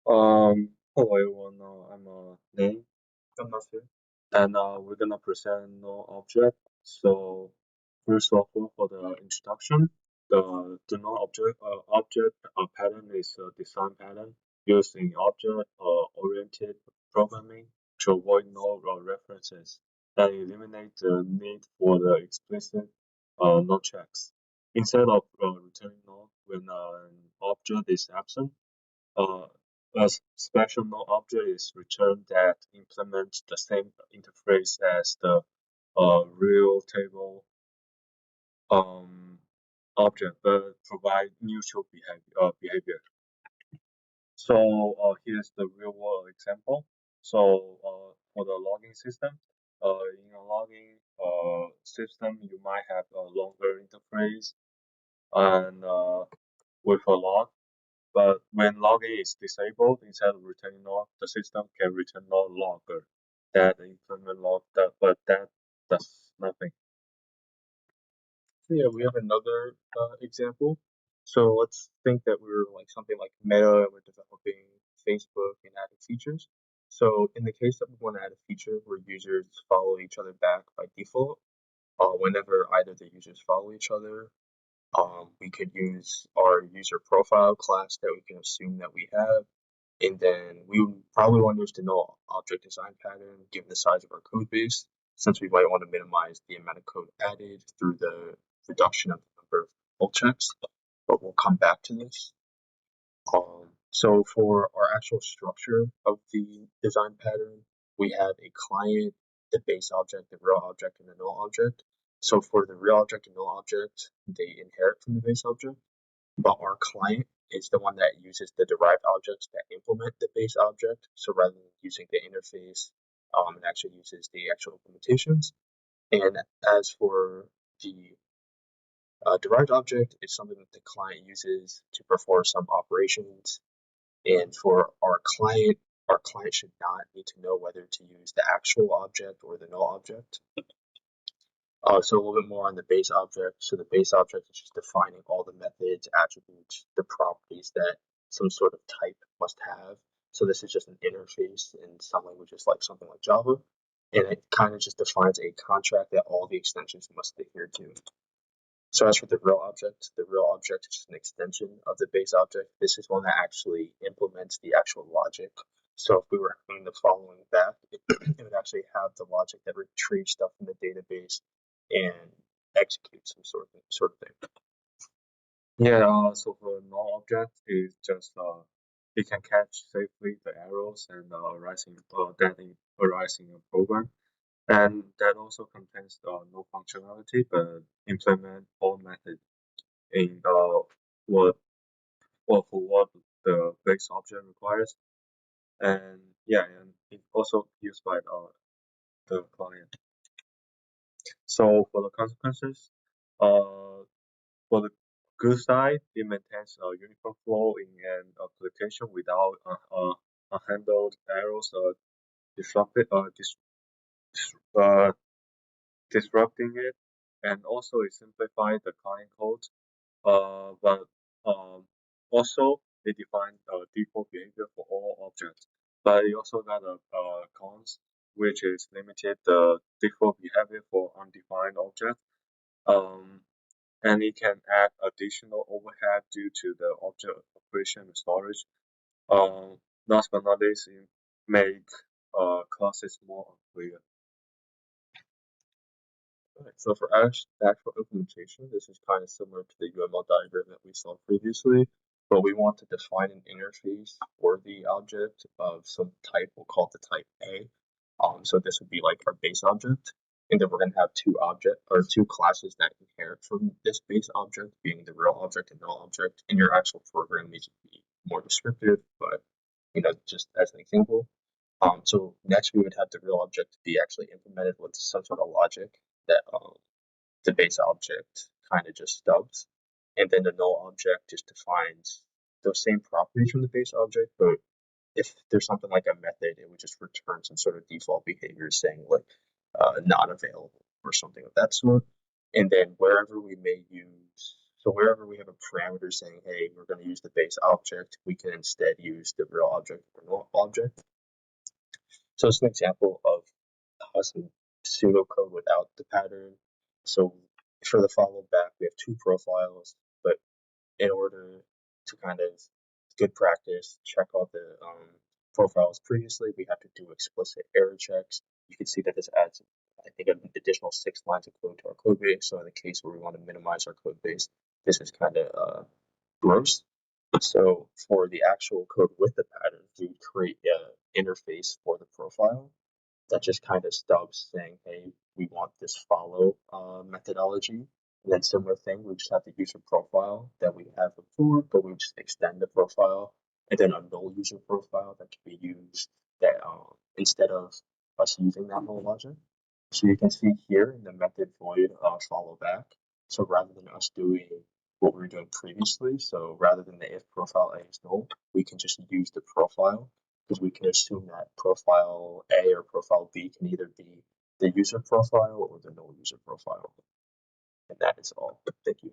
Hello everyone. I'm Name, I'm not sure. and we're gonna present Null Object. So first of all, for the introduction, the Null Object pattern is a design pattern used in object oriented programming to avoid null references and eliminate the need for the explicit null checks. Instead of returning null when an object is absent, uh, a special node object is returned that implements the same interface as the real table um, object, but provide neutral behavior. So here's the real world example. So for the logging system, in a logging system, you might have a longer interface and with a log. But when logging is disabled, instead of returning log, the system can return no logger that implement log that, but that does nothing. So yeah, we have another example. So let's think that we're like something like Meta, we're developing Facebook and adding features. So in the case that we want to add a feature where users follow each other back by default, whenever either the users follow each other, we could use our user profile class that we can assume that we have, and then we would probably want to use the null object design pattern given the size of our code base, since we might want to minimize the amount of code added through the reduction of the number of null checks, but we'll come back to this. So for our actual structure of the design pattern, we have a client, the base object, the real object, and the null object. So for the real object and null object, they inherit from the base object, but our client is the one that uses the derived objects that implement the base object. So rather than using the interface, it actually uses the actual implementations. And as for the derived object, it's something that the client uses to perform some operations. And for our client should not need to know whether to use the actual object or the null object. So a little bit more on the base object. So the base object is just defining all the methods, attributes, the properties that some sort of type must have. So this is just an interface in some languages like something like Java. And it kind of just defines a contract that all the extensions must adhere to. So as for the real object is just an extension of the base object. This is one that actually implements the actual logic. So if we were having the following back, it would actually have the logic that retrieves stuff from the database and executes some sort of thing. Yeah, so for null object is just it can catch safely the errors and arise in a program, and that also contains no functionality but implement all methods in what for what the base object requires. And yeah, and it's also used by the client. So for the consequences, uh, for the good side, it maintains a uniform flow in an application without unhandled errors or disrupted, uh, disrupting it, and also it simplifies the client code. But also it defines default behavior for all objects. But it also got a cons, which is limited the default behavior for undefined objects. Um, and it can add additional overhead due to the object operation and storage. Last but not least, it make classes more unclear. Right. So for actual implementation, this is kind of similar to the UML diagram that we saw previously, but we want to define an interface for the object of some type. We'll call it the type A. So this would be like our base object, and then we're going to have two classes that inherit from this base object, being the real object and null object. In your actual program, these would be more descriptive, but just as an example. So next we would have the real object be actually implemented with some sort of logic that the base object kind of just stubs, and then the null object just defines those same properties from the base object, but if there's something like a method, it would just return some sort of default behavior saying like not available or something of that sort. And then wherever we may use So wherever we have a parameter saying, hey, we're going to use the base object, we can instead use the real object or null object. So it's an example of some pseudocode without the pattern. So for the follow back, we have two profiles, but in order to kind of good practice, check all the profiles previously, we have to do explicit error checks. You can see that this adds, I think, an additional 6 lines of code to our code base. So in the case where we want to minimize our code base, this is kind of gross. So for the actual code with the pattern, we would create an interface for the profile that just kind of stubs saying, hey, we want this follow methodology. And then similar thing, we just have the user profile that we have before, but we just extend the profile and then a null user profile that can be used that instead of us using that null logic. So you can see here in the method void follow back. So rather than us doing what we were doing previously, so rather than the if profile A is null, we can just use the profile because we can assume that profile A or profile B can either be the user profile or the null user profile. And that is all. Thank you.